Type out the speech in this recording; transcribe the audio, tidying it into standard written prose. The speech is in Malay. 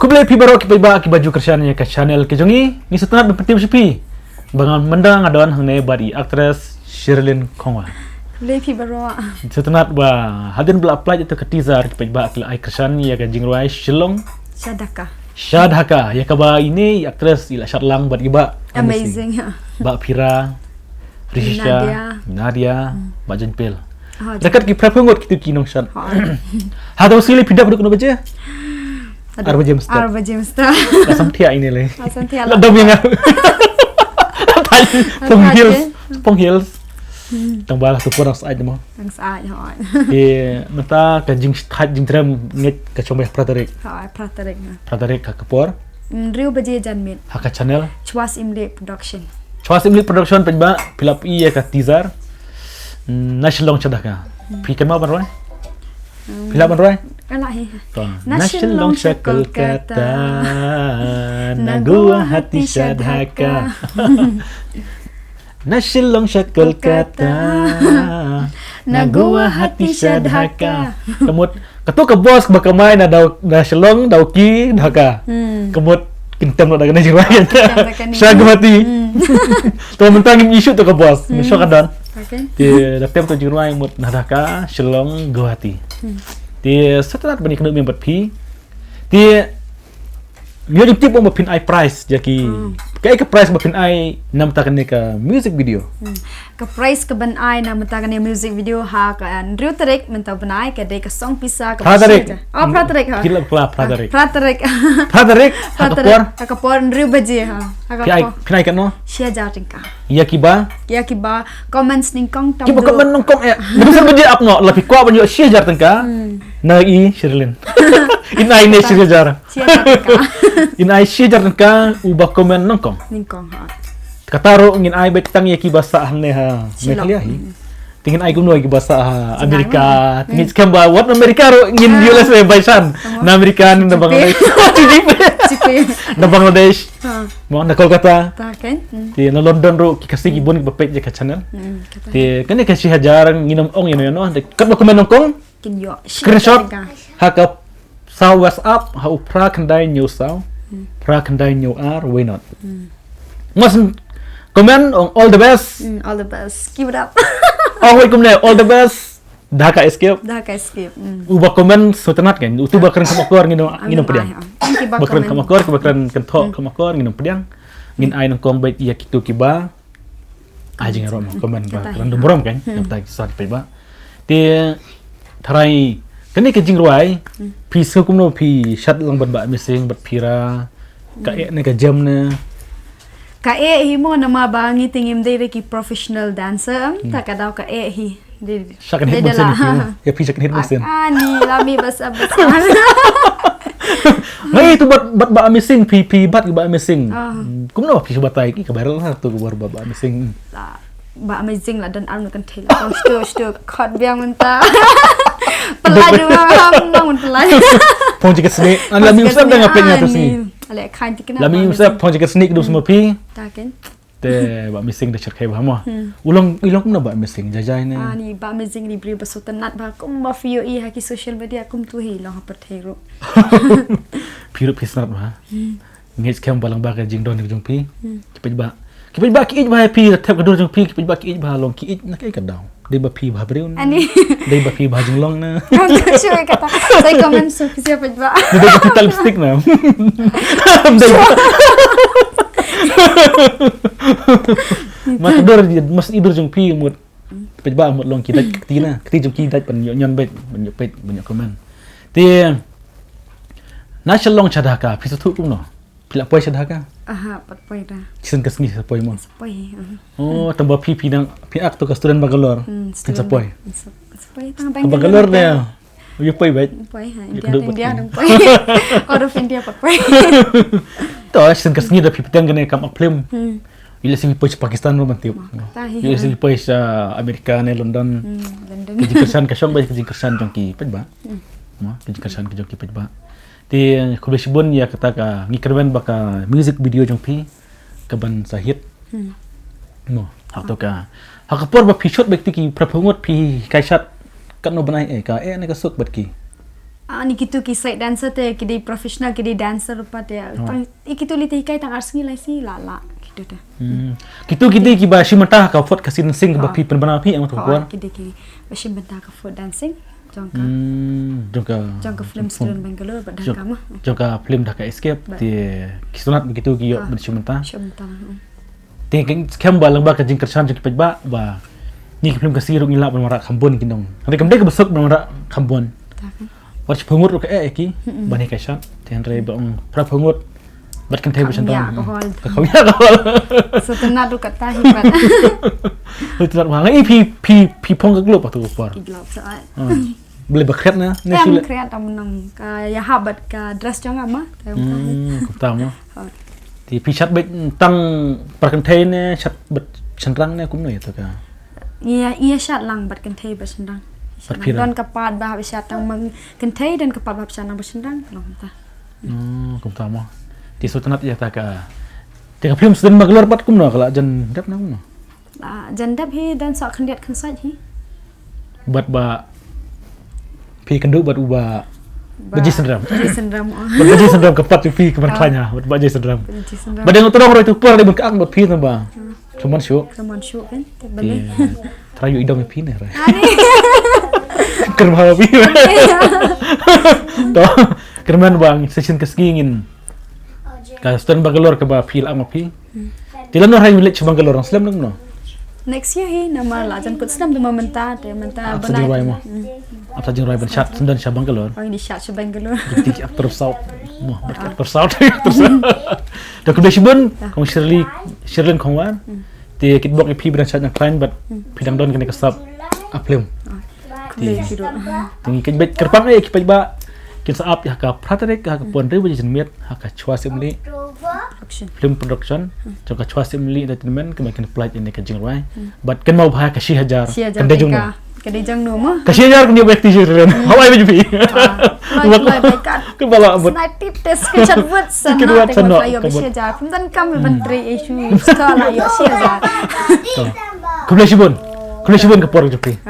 Kublai pi baru ki baju kerjanya ke channel ke jongi ni setenat berpenting sepi. Bangan mendang adon hangne bari aktris Sherilyn Khongwa. Kublai pi baru. Setenat ba hadin bela apply itu ke teaser ki ba akla ai kerjanya ya ke jingruai Shillong Shadhaka ya ka ba ini aktris ila Shatlang bat iba. Amazing. Ba Pira Risha Nadia Ba Jenpel. Oh, Dekat ki prapungot kitu ki nong shat. Hadaw sili pidap duk no baje. Arba James Star. Asam tia ini le. Asam tia. Dom yang Pong Hills. Tambah tu kurang saja mo. Ang saat hoi. Mata ka jing start jing drum nget ka chomeh Praterik. Hoi, Praterik. Praterik ka kapor. Riu baje janmit. Haka channel. Chwas Imle Production. Chwas Imle Production penba pilap iya ka teaser. National Chadah ka. Pikan ma ban roy. Pilap ban roy. Alahi. National Shakal kata Nagua hati Shadhaka. National Shakal kata Nagua hati Shadhaka. Kemud ketu ke bos bakamai na daw national daw ki dhaka. Kemud kintem lo dagan jirai. Shagmati. To mentang isu to ke bos. Misyo kadon. Okay. Di datem to jirai mut nadaka Shillong Guwahati. Di setelah bani kena membuat pi di music tip mau pin I price jadi kayak ke price mau pin I nam takan ke music video ke price ke ban I nam takan music video ha ka Andrew Tarek mentau ban I ke de ke song pisa ke Praterik ha kila Praterik Praterik akapor Andrew baje ha pin I kan no share jatingka ya kiba comments ning kong tam kiba comment nong kong ya bisa baje up no lebih kuat banyak share jatingka na i Sherilyn inai ne share jar inai share jatingka ubah komen nong kong ningkong ha kataro ngin ai bet tang yaki bahasa hamne ha mekliahi tingin ai gumno yaki bahasa Amerika tingin skamba what Amerika ro ngin US we baisan na Amerika na Bangladesh na Bangladesh mo na Kolkata taken ti na London ro ki kasi gibon bapet je ka channel ti kani kasi hajar nginom ong yano no kat dokumen nongkong kinyo screenshot haka sa WhatsApp ha upra kandai new saw pra kandai new ar why not mas comment on all the best keep it up wait comment all the best Dhaka escape ubah komen setenat kan utu bakran kamakor nginum pediang bakran kamakor bakran kentok kamakor nginum pediang ngin ai nongkong bait iya kitu kiba aja ngaro komen ba random borom kan napa kisah pe ba ti tharai kani ke jingruai pi sukumno pi shat lang ban ba missing bat phira ka e ne ka jam ne ka e hi mo na mabangi tingim de ki professional dancer takadaw ka e hi shakan hit musin ya pi shakan hit musin ani lami basa ngai tu bat ba missing pi bat ba missing kumno pi batai ki kabar lah tu kabar ba missing ba amazing lah dan arno kan thela sto khot biang menta pelaju mang pelaju phone jika sini lami usap dah ngapain ngatur sini ale khain tikna lami usap phone jika sini kedus mopi taken te ba missing de cerkai ba mo ulong kumna ba missing jajai ne ani ba amazing ni bri basotan nat ba kum ba fio i ha ki social media kum tu hi lo per thero piru pisnat ba ngej kem balang ba ka jing don jong pi kipej ba ki ba pi tap kador jong pi kipej ba ki ba long ki nak ai kadaw dei ba pi ba breun ani dei ba pi ba jing long na sure kata saya comment so kisia pej ba dei ba kita lipstick na mas idur jong pi mut pej ba mut long ki dak tina kti jong ki dak pan nyon bet banyak komen ti national long Shadhaka pi tu kum no pila poi Shadhaka pat poi da kisen kasni sa poi mo poi tambah pi nang pi ak to ka student Bangalore sa poi tang Bangalore ne you poi bet poi India dong poi out of India pat poi to kisen kasni da pi tang ne kam film ila sing poi Pakistan ro mantip ila sing poi sa Amerika ne London kejikersan ka syong ba kejikersan jong ki pet ba mo kejikersan ke jong ki pet ba ti kubesibon ya kata ka ngikerban baka music video jong pi kaban sahit no atau ka hakapor ba pi shot bekti ki prapungot pi kaisat kan no banai ka ne ka sok bat ki Ni gitu kisah dancer te kidi profesional kidi dancer rupa te tang ikitu li te kai tang arsngi lai si lala gitu te Kitu kidi ki ba shimata ka fot kasin sing ba pi penbana pi ang tuan kidi bashim benta ka for dancing jongka jongka film student Bangalore badang kama jongka film Dhaka Escape ti kisunat begitu ki yo shimata ti kem ba lang ba ka jing kersan jing ba ni film kasiruk ngila banmara khambon kinong hari kamde ka besok banmara khambon Wat pengut ro ka ki bani ka shat ten re bang pra pengut bat kan thai besan tang ka khawya ka so tenat ru kata hibat tenat ma ngai pi phong ka glop tu par glop sa boleh bakret na ne sule kreat amnam ka ya habat ka dress jong ama tama ti pi chat bet tang par kan thai ne chat bet senrang ne kum noi to ka iya chat lang bat kan thai bet senrang don kapat bah bisa tang meng kentai dan kapat bah bisa nang bersendang long ta tama ti sultanat ya ta ka ti ka film sedang maglor pat kum no kala jan dap na no jan dap hi dan sok khandiat khansat hi bat ba pi kandu bat uba baji sendram baji sendram kapat pi keman klanya bat baji sendram badeng tolong ro itu por di bekak bat pi tamba cuman syuk kan beli trayu idong pi ne ra kerma pi to kerman bang session kesingin ka stan Bangalore ka ba feel ang pi tilan no rayu lech Bangalore slam nang no next year hi nama la jan kut slam de menta banai apa jing rai ban chat sundan sha Bangalore ini chat sha Bangalore tik actor south mo actor south da ku besibun kong Shirley Khongwan ti kitbok pi bran chat na client but pidang don kene ka stop aplem tingi kan bet kerpang ai ki ba kin sa up ya ka pratarek ka pon re bajin met ha ka chwa simli film production jong ka chwa simli entertainment ka makin flight ini ka jing rai but kan mau bha ka 6000 kan de jong ka de jong no mo ka 6000 kan dia ব্যক্তি jiren hawai baju pi ke bala abot snipe test ke chat word sana ayo be 6000 pun dan kam menteri issue skala ayo 6000 kublesibun ke por jepi